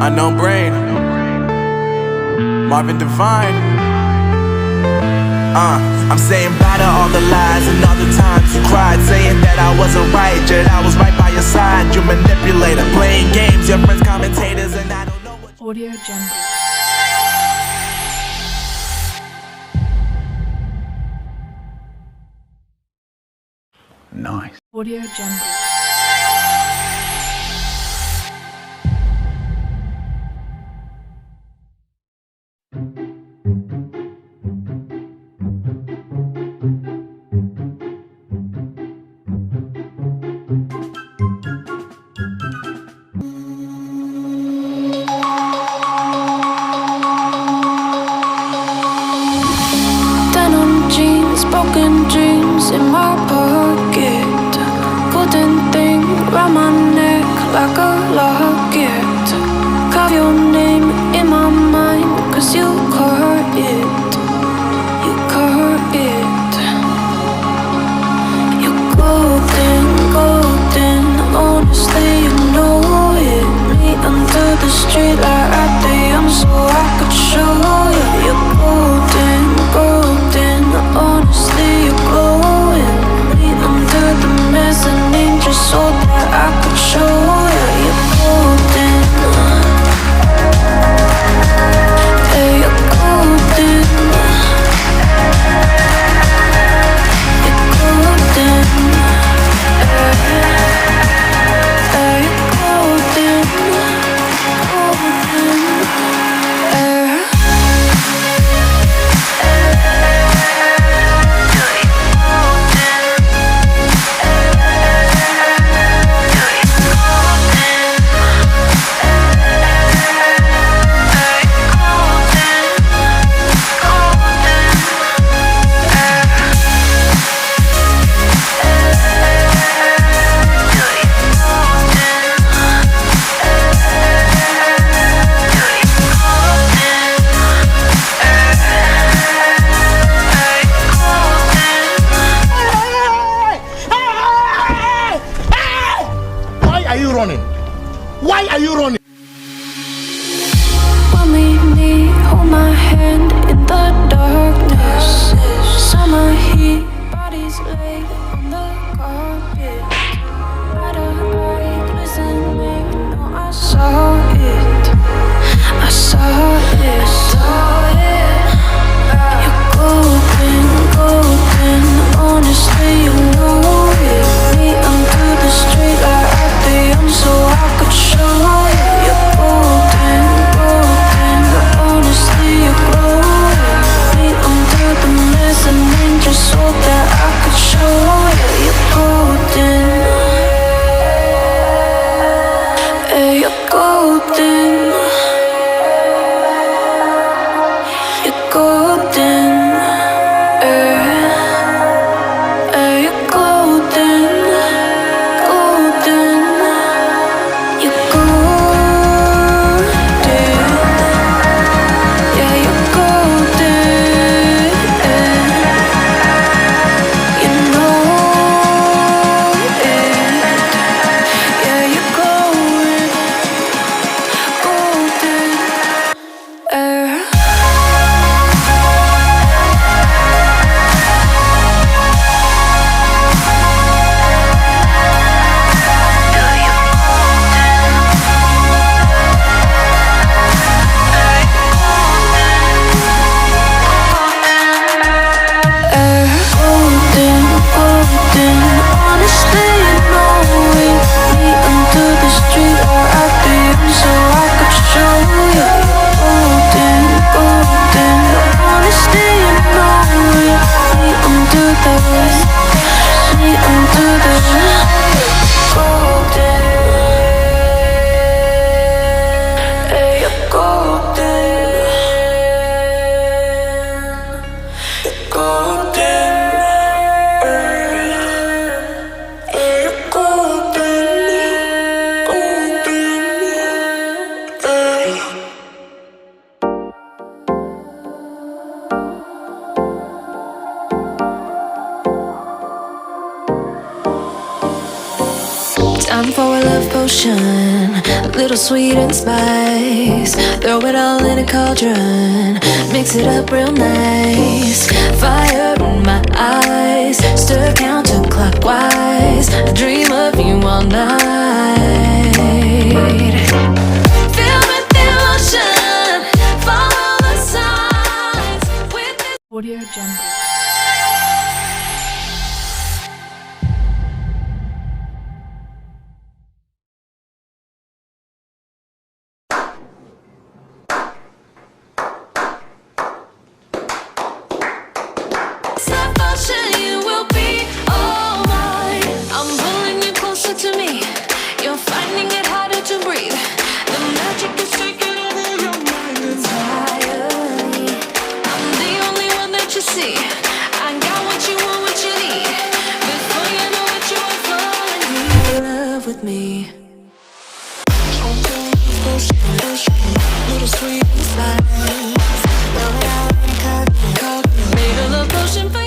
Unknown Brain, Marvin Devine. I'm saying bye to all the lies and all the times you cried, saying that I wasn't right, yet I was right by your side. You manipulator, playing games, your friends commentators, and I don't know what. Audio Jungle. Nice. Audio Jungle. Denim jeans, broken dreams in my pocket. Golden thing round my neck like a locket. Carve your name in my mind, 'cause you caught it. You caught it. You're golden, golden. Honestly, you know it. Me under the street light at the so I could show you. You're golden, golden. Honestly, you're glowing. Me under the mezzanine just so that I could show you. You're golden. Yeah, you're golden. You're golden. Yeah, you're golden. Golden. Why are you running? When we meet, hold my hand in the darkness. Summer heat, bodies laid on the carpet. Eye glistening, no, I saw it. I saw it. You're golden, golden. Honestly, you know it. Me under the street light at the so I could show you. You're golden, golden. Honestly, you're glowing. Me under the mezzanine just so that I could show you. You're golden. Yeah, you're golden. You're golden. Yeah, you're golden. Golden. You're golden. Yeah, you're golden. You know it. Yeah, you're glowing. love potion, a little sweet and spice. Throw it all in a cauldron, mix it up real nice. Fire in my eyes, stir counterclockwise. I dream of you all night. Filled with emotion, follow the signs. With this Audio Jungle. devotion, you will be all mine. I'm pulling you closer to me. You're finding it harder to breathe. The magic is taking over your mind entirely. I'm the only one that you see. I got what you want, what you need. Before you know it, you are falling in love with me. Little sweet inside. Made a love potion for